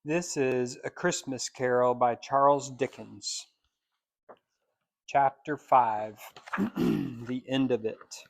This is A Christmas Carol by Charles Dickens. Chapter 5 The End of It.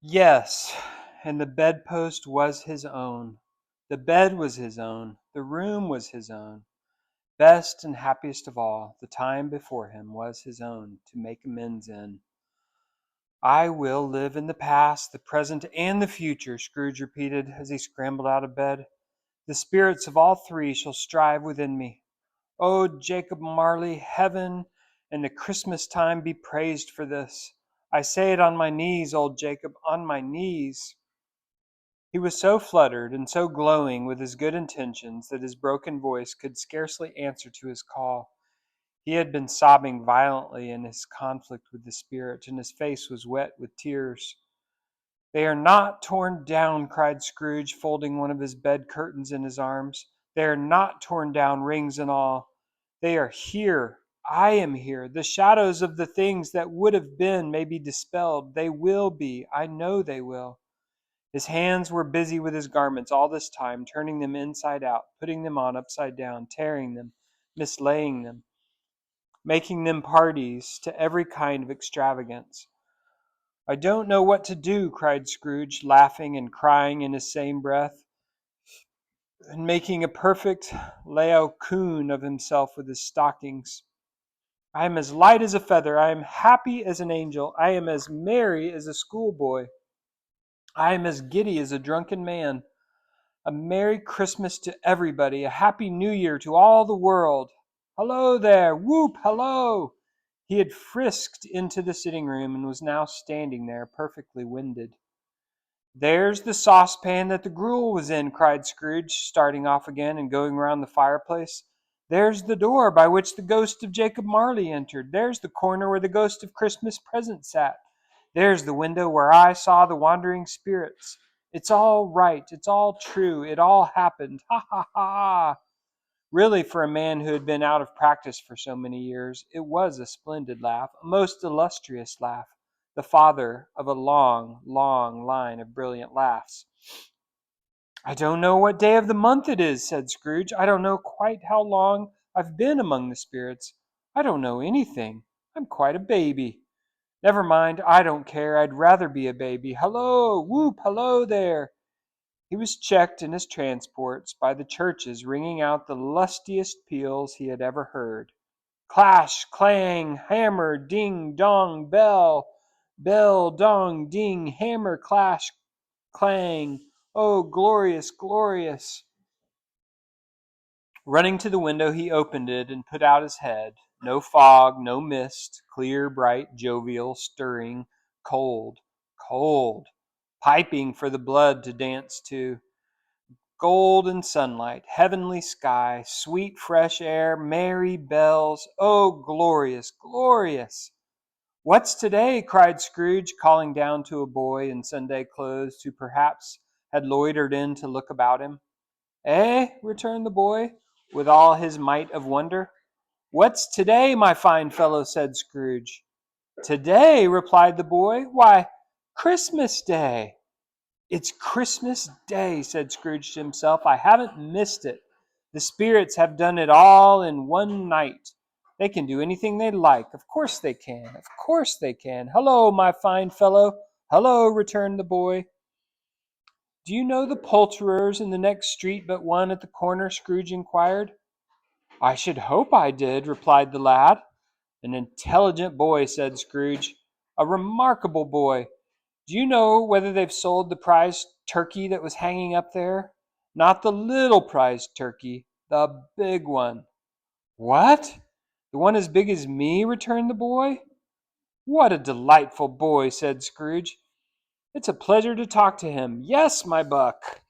Yes, and the bedpost was his own. The bed was his own. The room was his own. Best and happiest of all, the time before him was his own to make amends in. I will live in the past, the present, and the future, Scrooge repeated as he scrambled out of bed. The spirits of all three shall strive within me. Oh, Jacob Marley, heaven and the Christmas time be praised for this. I say it on my knees, old Jacob, on my knees. He was so fluttered and so glowing with his good intentions that his broken voice could scarcely answer to his call. He had been sobbing violently in his conflict with the spirit, and his face was wet with tears. They are not torn down, cried Scrooge, folding one of his bed curtains in his arms. They are not torn down, rings and all. They are here. I am here. The shadows of the things that would have been may be dispelled. They will be. I know they will. His hands were busy with his garments all this time, turning them inside out, putting them on upside down, tearing them, mislaying them, making them parties to every kind of extravagance. I don't know what to do, cried Scrooge, laughing and crying in his same breath, and making a perfect Laocoon of himself with his stockings. I am as light as a feather. I am happy as an angel. I am as merry as a schoolboy. I am as giddy as a drunken man. A Merry Christmas to everybody. A Happy New Year to all the world. Hello there. Whoop, hello. He had frisked into the sitting room and was now standing there, perfectly winded. There's the saucepan that the gruel was in, cried Scrooge, starting off again and going round the fireplace. There's the door by which the ghost of Jacob Marley entered. There's the corner where the ghost of Christmas Present sat. There's the window where I saw the wandering spirits. It's all right. It's all true. It all happened. Ha ha ha. Really, for a man who had been out of practice for so many years, it was a splendid laugh, a most illustrious laugh, the father of a long, long line of brilliant laughs. I don't know what day of the month it is, said Scrooge. I don't know quite how long I've been among the spirits. I don't know anything. I'm quite a baby. Never mind, I don't care. I'd rather be a baby. Hello, whoop, hello there. He was checked in his transports by the churches ringing out the lustiest peals he had ever heard. Clash, clang, hammer, ding, dong, bell, bell, dong, ding, hammer, clash, clang. Oh, glorious, glorious. Running to the window, he opened it and put out his head. No fog, no mist, clear, bright, jovial, stirring, cold, cold, piping for the blood to dance to. Golden sunlight, heavenly sky, sweet fresh air, merry bells. Oh, glorious, glorious! What's today? Cried Scrooge, calling down to a boy in Sunday clothes who perhaps had loitered in to look about him. Eh? Returned the boy, with all his might of wonder. What's today, my fine fellow? Said Scrooge. Today, replied the boy. Why, Christmas Day. It's Christmas Day, said Scrooge to himself. I haven't missed it. The spirits have done it all in one night. They can do anything they like. Of course they can. Of course they can. Hello, my fine fellow. Hello, returned the boy. Do you know the poulterers in the next street but one at the corner? Scrooge inquired. I should hope I did, replied the lad. An intelligent boy, said Scrooge. A remarkable boy. Do you know whether they've sold the prize turkey that was hanging up there? Not the little prize turkey, the big one. What? The one as big as me? Returned the boy. What a delightful boy, said Scrooge. It's a pleasure to talk to him. Yes, my buck.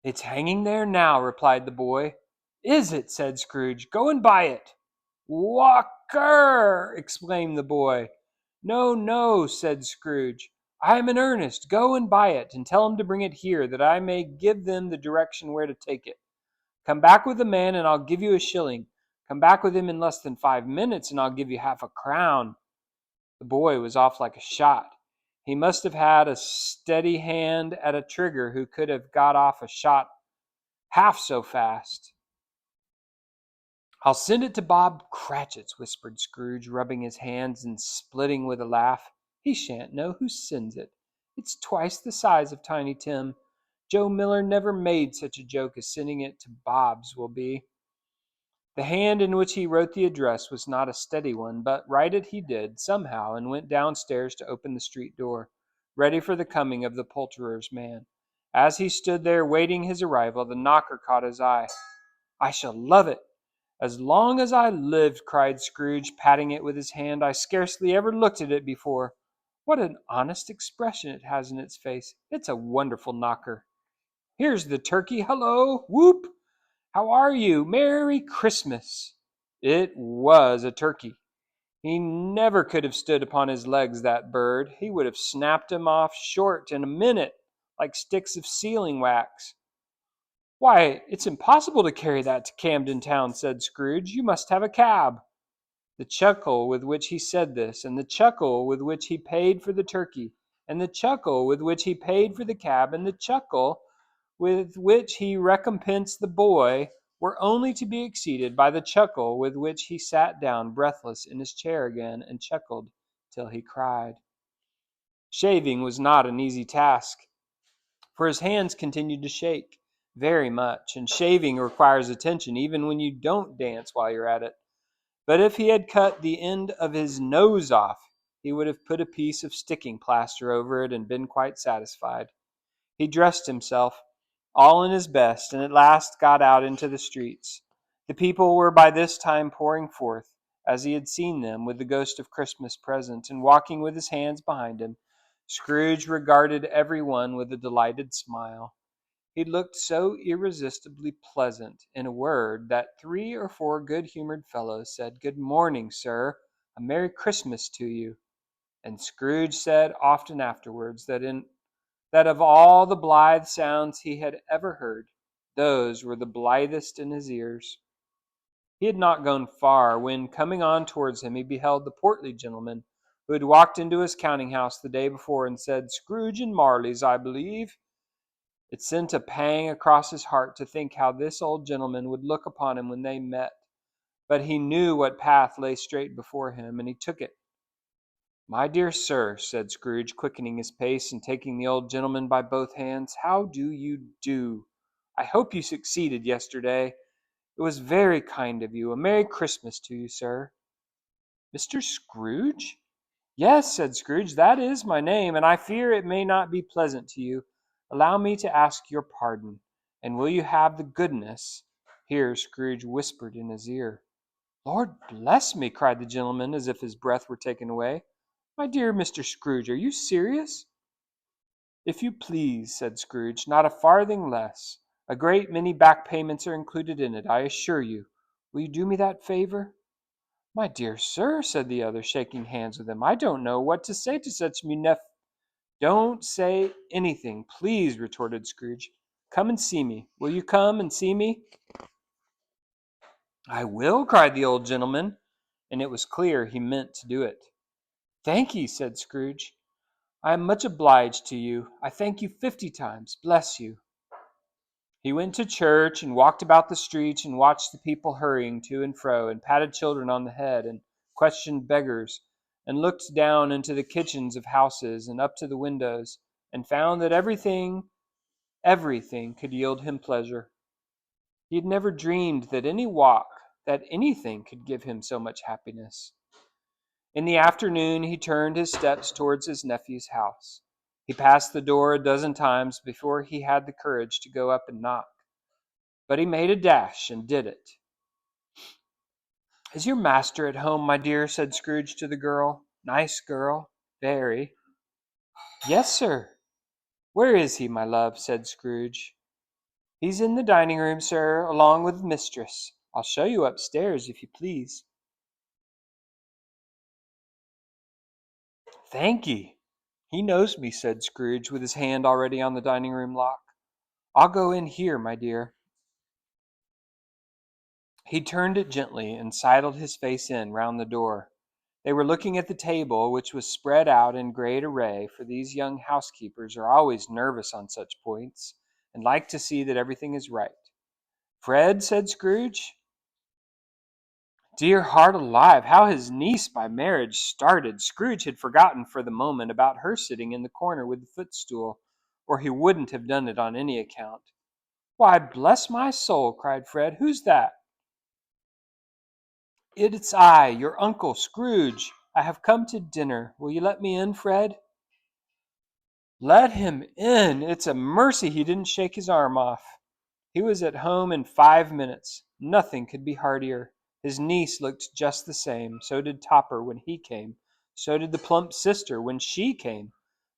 It's hanging there now, replied the boy. Is it? Said Scrooge. Go and buy it. Walker! Exclaimed the boy. No, no, said Scrooge. I am in earnest. Go and buy it, and tell him to bring it here, that I may give them the direction where to take it. Come back with the man, and I'll give you a shilling. Come back with him in less than 5 minutes, and I'll give you half a crown. The boy was off like a shot. He must have had a steady hand at a trigger who could have got off a shot half so fast. "I'll send it to Bob Cratchit's," whispered Scrooge, rubbing his hands and splitting with a laugh. "He shan't know who sends it. It's twice the size of Tiny Tim. Joe Miller never made such a joke as sending it to Bob's will be." The hand in which he wrote the address was not a steady one, but write it he did, somehow, and went downstairs to open the street door, ready for the coming of the poulterer's man. As he stood there waiting his arrival, the knocker caught his eye. "I shall love it, as long as I lived," cried Scrooge, patting it with his hand. "I scarcely ever looked at it before. What an honest expression it has in its face! It's a wonderful knocker. Here's the turkey. Hullo! Whoop! How are you? Merry Christmas!" It was a turkey. He never could have stood upon his legs, that bird. He would have snapped 'em off short in a minute, like sticks of sealing wax. "Why, it's impossible to carry that to Camden Town," said Scrooge. "You must have a cab." The chuckle with which he said this, and the chuckle with which he paid for the turkey, and the chuckle with which he paid for the cab, and the chuckle with which he recompensed the boy, were only to be exceeded by the chuckle with which he sat down breathless in his chair again, and chuckled till he cried. Shaving was not an easy task, for his hands continued to shake very much, and shaving requires attention even when you don't dance while you're at it. But if he had cut the end of his nose off, he would have put a piece of sticking plaster over it and been quite satisfied. He dressed himself, all in his best, and at last got out into the streets. The people were by this time pouring forth, as he had seen them, with the ghost of Christmas present, and walking with his hands behind him. Scrooge regarded every one with a delighted smile. He looked so irresistibly pleasant, in a word, that 3 or 4 good-humored fellows said, "Good morning, sir. A Merry Christmas to you." And Scrooge said often afterwards that of all the blithe sounds he had ever heard, those were the blithest in his ears. He had not gone far, when, coming on towards him, he beheld the portly gentleman who had walked into his counting-house the day before and said, "Scrooge and Marley's, I believe." It sent a pang across his heart to think how this old gentleman would look upon him when they met, but he knew what path lay straight before him, and he took it. "My dear sir," said Scrooge, quickening his pace and taking the old gentleman by both hands, "how do you do? I hope you succeeded yesterday. It was very kind of you. A Merry Christmas to you, sir." "Mr. Scrooge?" "Yes," said Scrooge, "that is my name, and I fear it may not be pleasant to you. Allow me to ask your pardon, and will you have the goodness—" Here Scrooge whispered in his ear. "Lord bless me!" cried the gentleman, as if his breath were taken away. "My dear Mr. Scrooge, are you serious?" "If you please," said Scrooge, "not a farthing less. A great many back payments are included in it, I assure you. Will you do me that favor?" "My dear sir," said the other, shaking hands with him, "I don't know what to say to such "Don't say anything, please," retorted Scrooge. "Come and see me. Will you come and see me?" "I will," cried the old gentleman, and it was clear he meant to do it. "Thank ye," said Scrooge. "I am much obliged to you. I thank you 50 times. Bless you." He went to church, and walked about the streets, and watched the people hurrying to and fro, and patted children on the head, and questioned beggars, and looked down into the kitchens of houses, and up to the windows, and found that everything could yield him pleasure. He had never dreamed that that anything could give him so much happiness. In the afternoon he turned his steps towards his nephew's house. He passed the door a dozen times before he had the courage to go up and knock. But he made a dash and did it. "Is your master at home, my dear?" said Scrooge to the girl. "Nice girl. Very." "Yes, sir." "Where is he, my love?" said Scrooge. "He's in the dining room, sir, along with mistress. I'll show you upstairs, if you please." "Thank ye. He knows me," said Scrooge, with his hand already on the dining room lock. "I'll go in here, my dear." He turned it gently, and sidled his face in round the door. They were looking at the table, which was spread out in great array, for these young housekeepers are always nervous on such points, and like to see that everything is right. "Fred," said Scrooge. Dear heart alive, how his niece by marriage started! Scrooge had forgotten for the moment about her sitting in the corner with the footstool, or he wouldn't have done it on any account. "Why, bless my soul!" cried Fred. "Who's that?" "It's I, your uncle Scrooge. I have come to dinner. Will you let me in, Fred?" Let him in! It's a mercy he didn't shake his arm off. He was at home in 5 minutes. Nothing could be heartier. His niece looked just the same. So did Topper when he came. So did the plump sister when she came.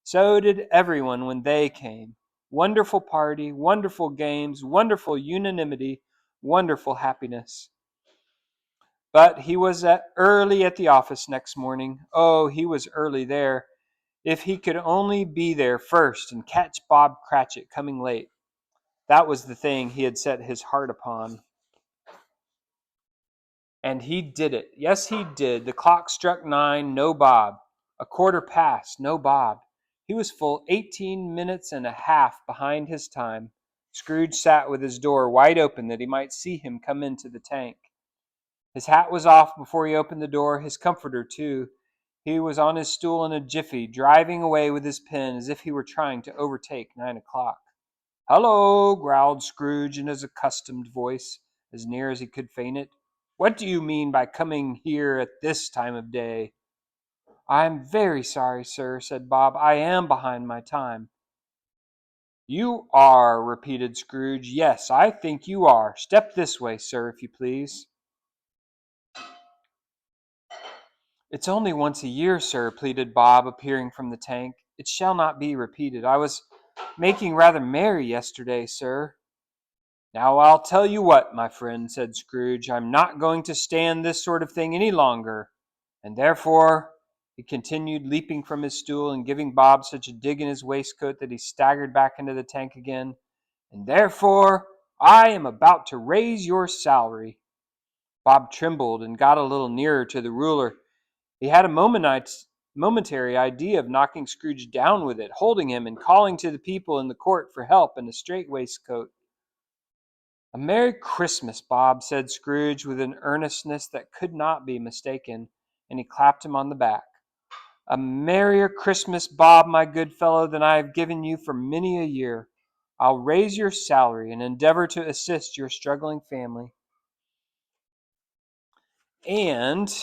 So did everyone when they came. Wonderful party, wonderful games, wonderful unanimity, wonderful happiness. But he was early at the office next morning. Oh, he was early there. If he could only be there first and catch Bob Cratchit coming late. That was the thing he had set his heart upon. And he did it. Yes, he did. The clock struck 9, no Bob. A quarter past, no Bob. He was full 18 minutes and a half behind his time. Scrooge sat with his door wide open that he might see him come into the tank. His hat was off before he opened the door, his comforter too. He was on his stool in a jiffy, driving away with his pen as if he were trying to overtake 9 o'clock. "Hello," growled Scrooge in his accustomed voice, as near as he could feign it. "What do you mean by coming here at this time of day?" "I'm very sorry, sir," said Bob. "I am behind my time." "You are," repeated Scrooge. "Yes, I think you are. Step this way, sir, if you please." "It's only once a year, sir," pleaded Bob, appearing from the tank. "It shall not be repeated. I was making rather merry yesterday, sir." "Now I'll tell you what, my friend," said Scrooge, "I'm not going to stand this sort of thing any longer. And therefore," he continued, leaping from his stool and giving Bob such a dig in his waistcoat that he staggered back into the tank again, "and therefore I am about to raise your salary." Bob trembled and got a little nearer to the ruler. He had a momentary idea of knocking Scrooge down with it, holding him and calling to the people in the court for help and a strait waistcoat. "A Merry Christmas, Bob," said Scrooge with an earnestness that could not be mistaken, and he clapped him on the back. "A merrier Christmas, Bob, my good fellow, than I have given you for many a year. I'll raise your salary and endeavor to assist your struggling family. And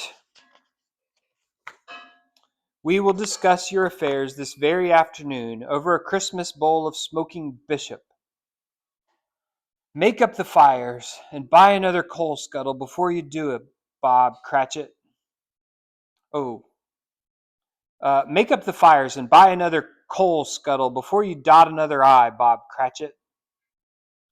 we will discuss your affairs this very afternoon over a Christmas bowl of smoking bishop. Make up the fires and buy another coal scuttle before you do it, Bob Cratchit. Oh, make up the fires and buy another coal scuttle before you dot another I, Bob Cratchit."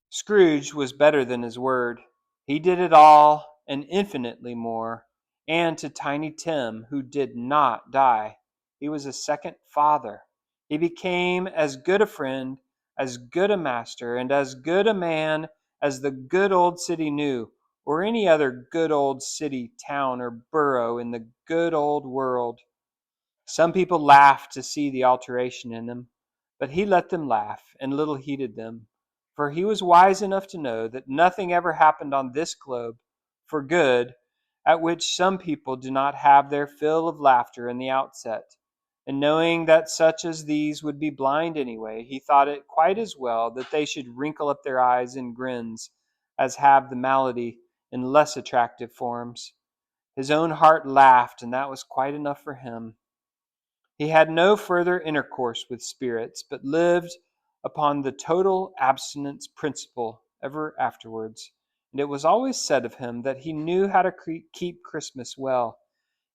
Scrooge was better than his word. He did it all, and infinitely more, and to Tiny Tim, who did not die. He was a second father. He became as good a friend, as good a master, and as good a man as the good old city knew, or any other good old city, town, or borough in the good old world. Some people laughed to see the alteration in him, but he let them laugh, and little heeded them, for he was wise enough to know that nothing ever happened on this globe, for good, at which some people do not have their fill of laughter in the outset. And knowing that such as these would be blind anyway, he thought it quite as well that they should wrinkle up their eyes in grins as have the malady in less attractive forms. His own heart laughed, and that was quite enough for him. He had no further intercourse with spirits, but lived upon the total abstinence principle ever afterwards. And it was always said of him that he knew how to keep Christmas well,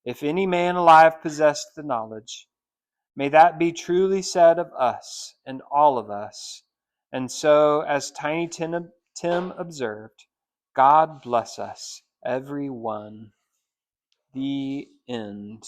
if any man alive possessed the knowledge. May that be truly said of us and all of us. And so, as Tiny Tim observed, God bless us, every one. The end.